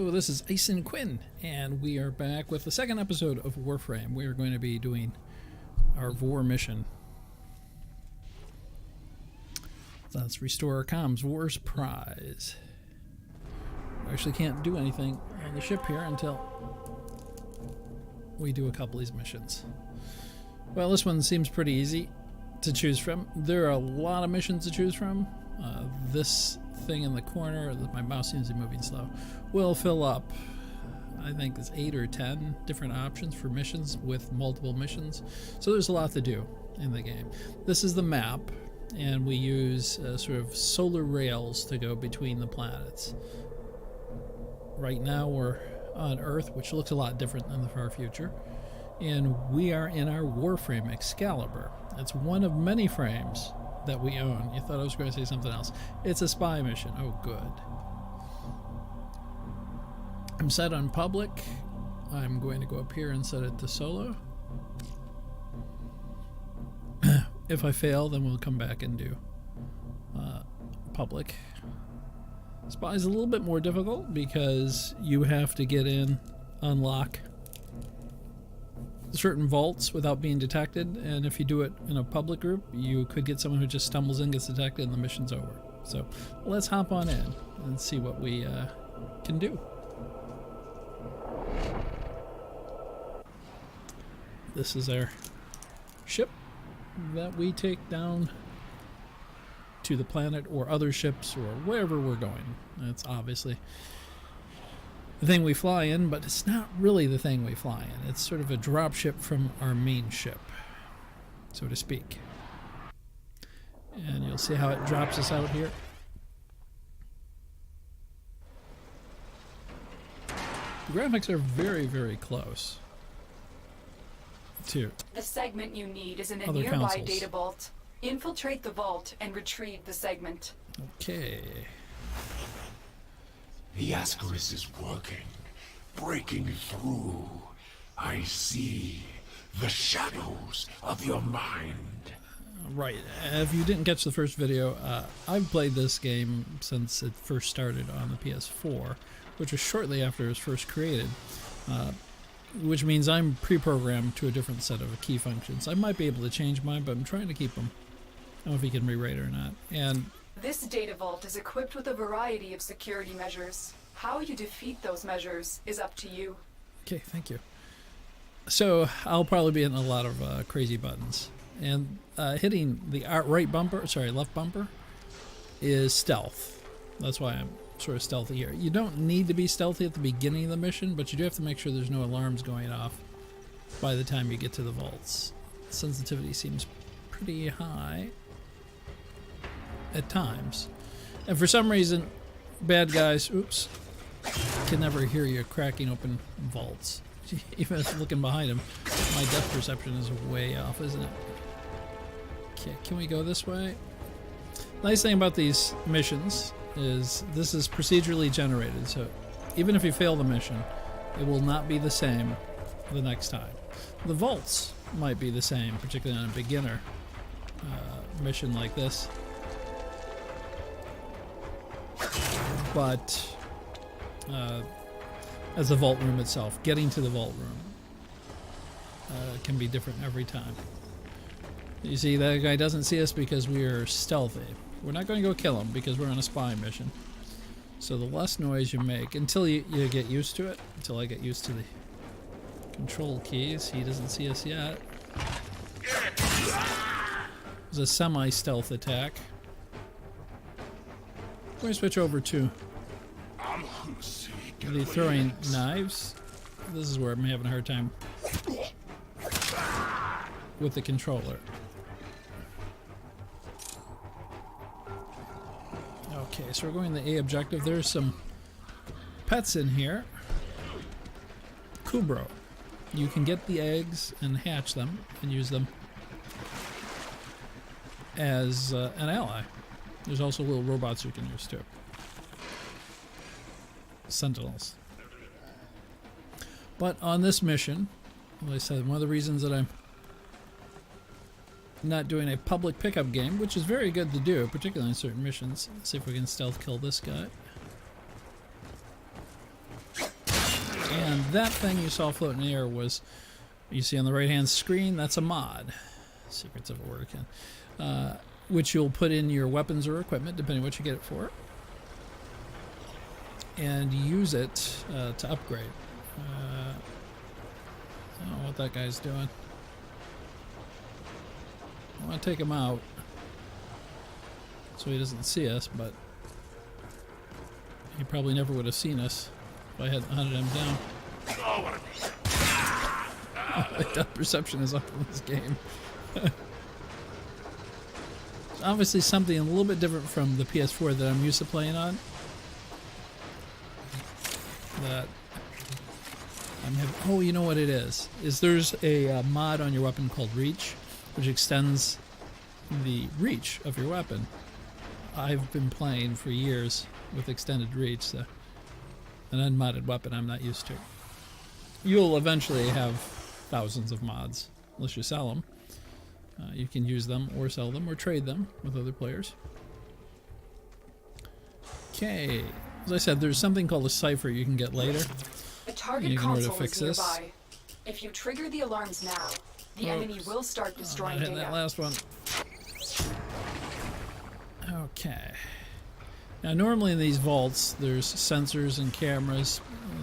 Hello, this is Ice and Quinn, and we are back with the second episode of Warframe. We are going to be doing our Vor mission. Let's restore our comms. Vor's prize. We actually can't do anything on the ship here until we do a couple of these missions. Well, this one seems pretty easy to choose from. There are a lot of missions to choose from. This thing in the corner, my mouse seems to be moving slow, will fill up. I think it's 8 or 10 different options for missions with multiple missions. So there's a lot to do in the game. This is the map, and we use sort of solar rails to go between the planets. Right now we're on Earth, which looks a lot different than the far future. And we are in our Warframe Excalibur. It's one of many frames that we own. You thought I was going to say something else. It's a spy mission. Oh, good. I'm set on public. I'm going to go up here and set it to solo. If I fail, then we'll come back and do public. Spy is a little bit more difficult because you have to get in, unlock certain vaults without being detected, and if you do it in a public group, you could get someone who just stumbles in, gets detected, and the mission's over. So let's hop on in and see what we can do. This is our ship that we take down to the planet or other ships or wherever we're going. It's obviously the thing we fly in, but it's not really the thing we fly in. It's sort of a drop ship from our main ship, so to speak. And you'll see how it drops us out here. The graphics are very, very close to the segment you need is in a other nearby consoles. data vault. Infiltrate the vault and retrieve the segment. Okay. The Ascaris is working, breaking through. I see the shadows of your mind. Right. If you didn't catch the first video, I've played this game since it first started on the PS4, which was shortly after it was first created, which means I'm pre-programmed to a different set of key functions. I might be able to change mine, but I'm trying to keep them. I don't know if you can rewrite it or not. And this data vault is equipped with a variety of security measures. How you defeat those measures is up to you. okay, thank you. So I'll probably be hitting a lot of crazy buttons, and hitting the left bumper is stealth. That's why I'm sort of stealthy here. You don't need to be stealthy at the beginning of the mission, but you do have to make sure there's no alarms going off by the time you get to the vaults. Sensitivity seems pretty high at times, and for some reason bad guys can never hear you cracking open vaults. Even if looking behind him, my depth perception is way off, isn't it? Okay, can we go this way? Nice thing about these missions is this is procedurally generated, so even if you fail the mission, it will not be the same the next time. The vaults might be the same, particularly on a beginner mission like this, but as the vault room itself, getting to the vault room can be different every time. You see, that guy doesn't see us because we are stealthy. We're not going to go kill him because we're on a spy mission. So the less noise you make, until you get used to it, until I get used to the control keys. He doesn't see us yet. There's a semi-stealth attack. We're going to switch over to the throwing knives. This is where I'm having a hard time with the controller. Okay, so we're going to the A objective. There's some pets in here. Kubro. You can get the eggs and hatch them and use them as an ally. There's also little robots you can use too. Sentinels. But on this mission, like I said, one of the reasons that I'm not doing a public pickup game, which is very good to do, particularly in certain missions. Let's see if we can stealth kill this guy. that thing you saw floating in the air was, you see on the right-hand screen, that's a mod. Secrets of a Word Can. Which you'll put in your weapons or equipment, depending what you get it for. And use it to upgrade. I don't know what that guy's doing. I want to take him out so he doesn't see us, but he probably never would have seen us if I hadn't hunted him down. My depth perception is up in this game. It's obviously something a little bit different from the PS4 that I'm used to playing on. That I'm having, oh, you know what it is there's a mod on your weapon called Reach, which extends the reach of your weapon. I've been playing for years with extended reach, so an unmodded weapon I'm not used to. You'll eventually have thousands of mods, unless you sell them. You can use them or sell them or trade them with other players. Okay, as I said, there's something called a cipher you can get later. A target console is nearby. If you trigger the alarms now, the enemy will start destroying data. That last one. Okay. Now, normally in these vaults, there's sensors and cameras.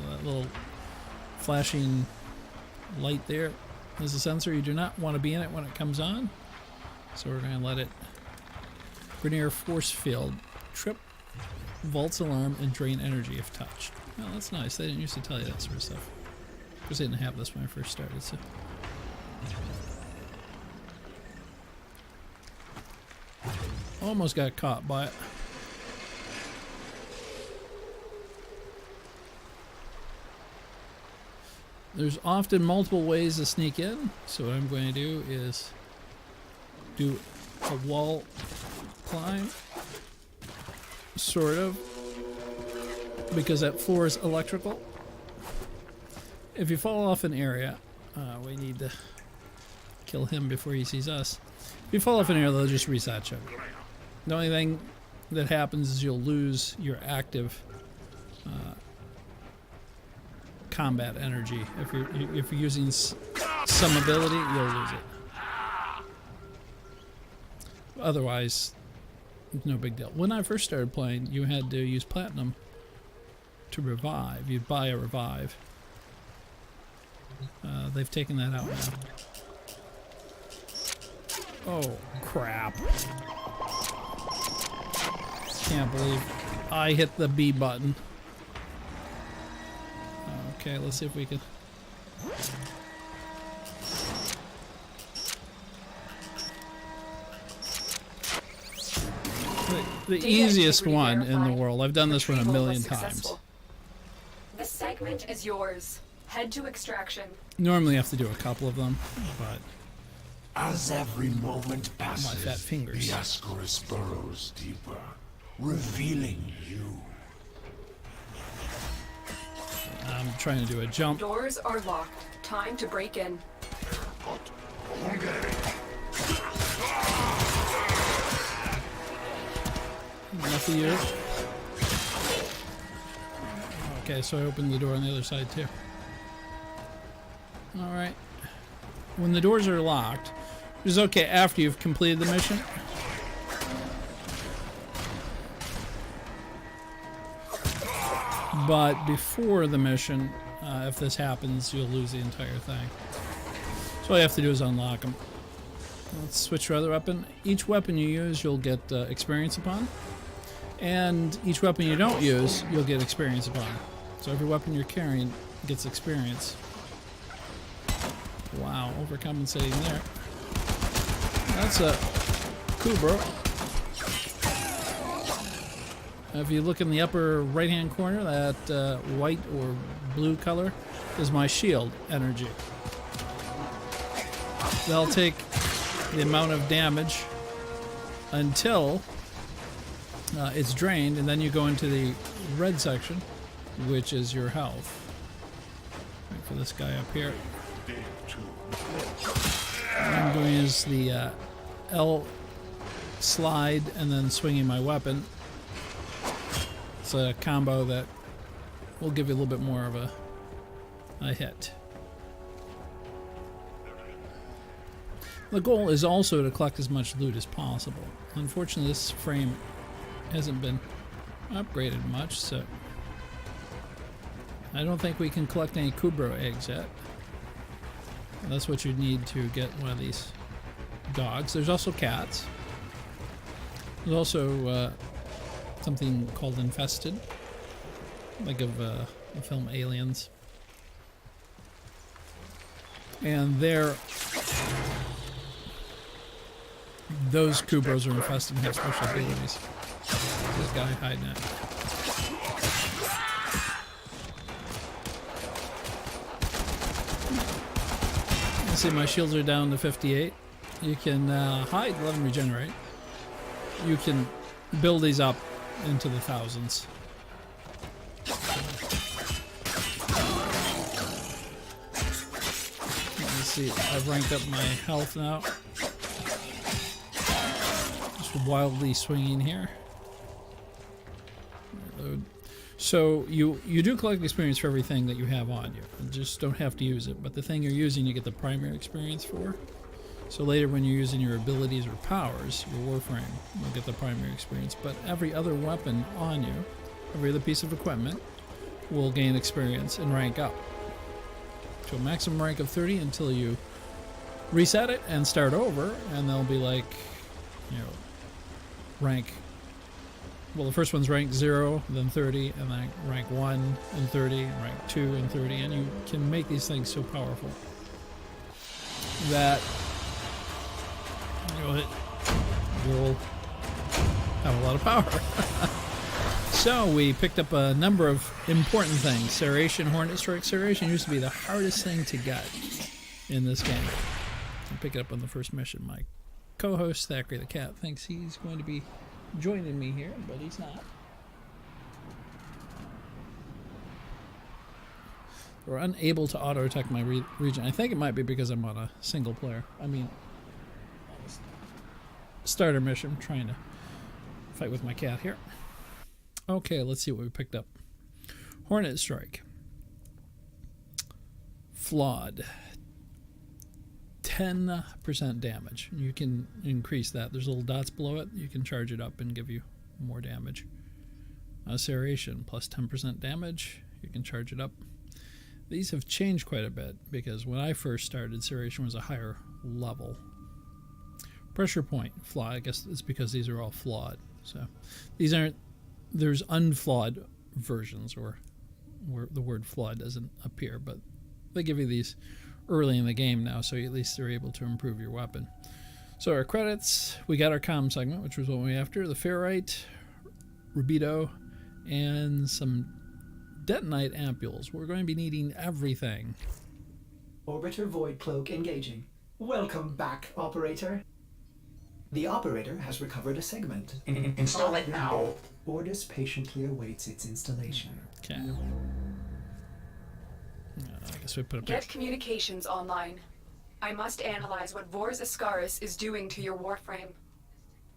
That little flashing light there is a sensor. You do not want to be in it when it comes on. So we're going to let it. Grenier force field. Trip vault's alarm and drain energy if touched. Well, that's nice. They didn't used to tell you that sort of stuff. Because they didn't have this when I first started, so. Almost got caught by it. There's often multiple ways to sneak in, so what I'm going to do is do a wall climb, sort of, because that floor is electrical. If you fall off an area, we need to kill him before he sees us. If you fall off an area, they'll just reset you. The only thing that happens is you'll lose your active combat energy. If you're using some ability, you'll lose it. Otherwise, no big deal. When I first started playing, you had to use platinum to revive. You'd buy a revive. They've taken that out now. Oh, crap. Can't believe I hit the B button. Okay, let's see if we can... The easiest one in the world. I've done this one a million times. The segment is yours. Head to extraction. Normally you have to do a couple of them, but... As every moment passes, my fat fingers. the Ascaris burrows deeper, revealing you. I'm trying to do a jump. Doors are locked. Time to break in. Enough of you. Okay, so I opened the door on the other side too. Alright. When the doors are locked, which is okay after you've completed the mission. But before the mission, if this happens, you'll lose the entire thing. So all you have to do is unlock them. Let's switch to other weapon. Each weapon you use, you'll get experience upon. And each weapon you don't use, you'll get experience upon. So every weapon you're carrying gets experience. Wow, overcompensating there. That's a cool, bro. If you look in the upper right-hand corner, that white or blue color is my shield energy. They'll take the amount of damage until it's drained, and then you go into the red section, which is your health. Wait for this guy up here. What I'm doing is the L slide and then swinging my weapon. It's a combo that will give you a little bit more of a a hit. The goal is also to collect as much loot as possible. Unfortunately, this frame hasn't been upgraded much, so I don't think we can collect any Kubro eggs yet. That's what you need to get one of these dogs. There's also cats. There's also something called infested, like of the film Aliens. And those Kubros are infested and have special abilities. This guy hiding it. Let's see, my shields are down to 58. You can hide, let them regenerate. You can build these up into the thousands. Let's see, I've ranked up my health now. Just wildly swinging here. Reload. So you do collect experience for everything that you have on you. You just don't have to use it. But the thing you're using, you get the primary experience for. So later when you're using your abilities or powers, your Warframe, you'll get the primary experience. But every other weapon on you, every other piece of equipment, will gain experience and rank up to a maximum rank of 30 until you reset it and start over, and they'll be like, you know, rank. Well, the first one's rank 0, then 30, and then rank 1 and 30, rank 2 and 30, and you can make these things so powerful that you'll have a lot of power. So we picked up a number of important things. Serration, Hornet Strike. Serration used to be the hardest thing to get in this game. I'll pick it up on the first mission. My co-host, Thackeray the Cat, thinks he's going to be joining me here, but he's not. We're unable to auto-attack my region. I think it might be because I'm on a single player. I mean, starter mission. I'm trying to fight with my cat here. Okay, let's see what we picked up. Hornet Strike. Flawed. 10% damage. You can increase that. There's little dots below it. You can charge it up and give you more damage. Serration, plus 10% damage. You can charge it up. These have changed quite a bit because when I first started, Serration was a higher level. Pressure point, flaw. I guess it's because these are all flawed. So these aren't. There's unflawed versions, or where the word flawed doesn't appear, but they give you these early in the game now, so at least they're able to improve your weapon. So our credits, we got our comm segment, which was what we were after, the ferrite, rubido, and some detonite ampules. We're going to be needing everything. Orbiter Void Cloak engaging. Welcome back, Operator. The Operator has recovered a segment. Install it now. Ordis patiently awaits its installation. Okay. I guess we put up Get communications online. I must analyze what Vors Ascaris is doing to your Warframe.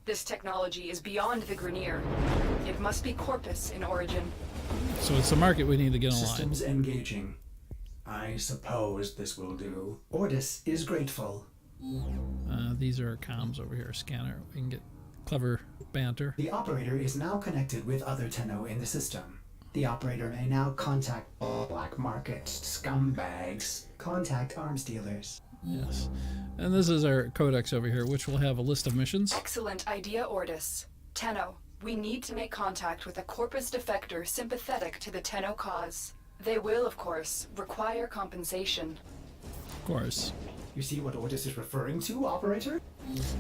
This technology is beyond the Grineer. It must be Corpus in origin. So it's the market we need to get online. Systems engaging. I suppose this will do. Ordis is grateful. These are comms over here. Scanner. We can get clever banter. The Operator is now connected with other Tenno in the system. The Operator may now contact black market scumbags. Contact arms dealers. Yes. And this is our codex over here, which will have a list of missions. Excellent idea, Ordis. Tenno, we need to make contact with a Corpus defector sympathetic to the Tenno cause. They will, of course, require compensation. Of course. You see what Ordis is referring to, Operator?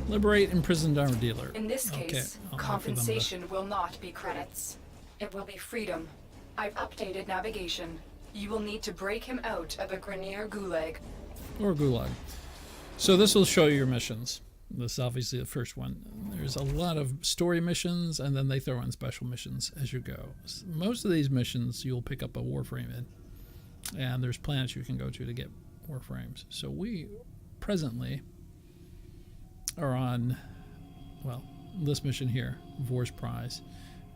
Liberate imprisoned armor dealer. In this case, I'll compensation will not be credits. It will be freedom. I've updated navigation. You will need to break him out of a Grineer gulag. Or gulag. So this will show you your missions. This is obviously the first one. There's a lot of story missions, and then they throw in special missions as you go. Most of these missions you'll pick up a Warframe in. And there's planets you can go to get Warframes. So we presently are on, well, this mission here, Vor's Prize.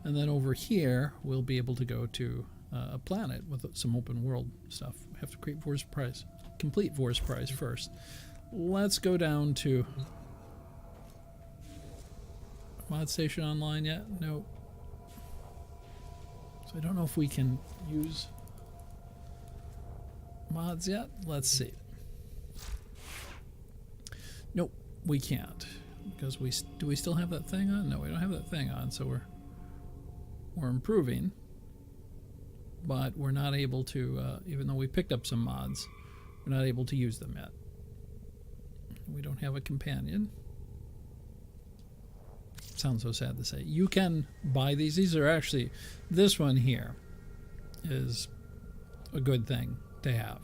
And then over here, we'll be able to go to a planet with some open world stuff. We have to create complete Vor's Prize first. Let's go down to Mod Station Online yet? No. So I don't know if we can use mods yet. Let's see. Nope, we can't, because do we still have that thing on? No, we don't have that thing on. So we're improving, but we're not able to. Even though we picked up some mods, we're not able to use them yet. We don't have a companion. Sounds so sad to say. You can buy these. These are actually, this one here is a good thing to have.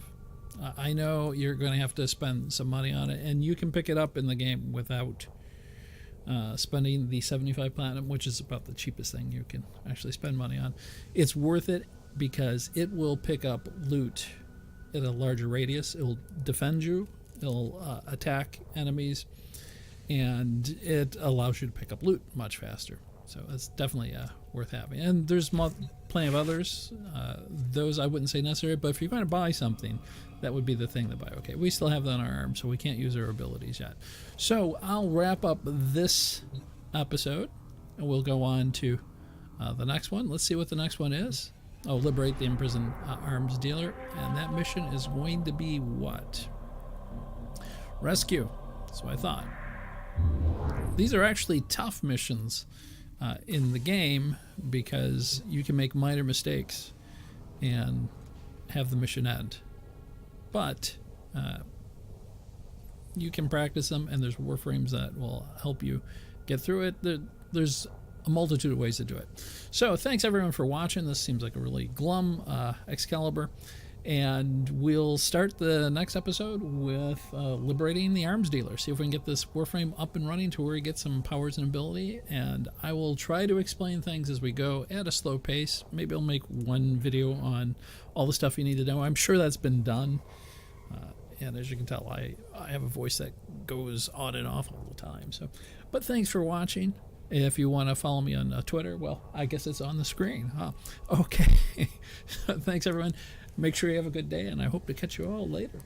I know you're going to have to spend some money on it, and you can pick it up in the game without spending the 75 platinum, which is about the cheapest thing you can actually spend money on. It's worth it because it will pick up loot at a larger radius. It will defend you. It'll attack enemies, and it allows you to pick up loot much faster. So it's definitely worth having. And there's plenty of others. Those I wouldn't say necessary, but if you're going to buy something, that would be the thing to buy. Okay, we still have that on our arm, so we can't use our abilities yet. So I'll wrap up this episode, and we'll go on to the next one. Let's see what the next one is. Oh, liberate the imprisoned arms dealer. And that mission is going to be what? Rescue. That's what I thought. These are actually tough missions in the game because you can make minor mistakes and have the mission end. But you can practice them, and there's Warframes that will help you get through it. There's a multitude of ways to do it. So thanks everyone for watching. This seems like a really glum Excalibur. And we'll start the next episode with liberating the arms dealer. See if we can get this Warframe up and running to where we get some powers and ability. And I will try to explain things as we go at a slow pace. Maybe I'll make one video on all the stuff you need to know. I'm sure that's been done. And as you can tell, I have a voice that goes on and off all the time. But thanks for watching. If you want to follow me on Twitter, well, I guess it's on the screen. Huh? Okay. Thanks, everyone. Make sure you have a good day, and I hope to catch you all later.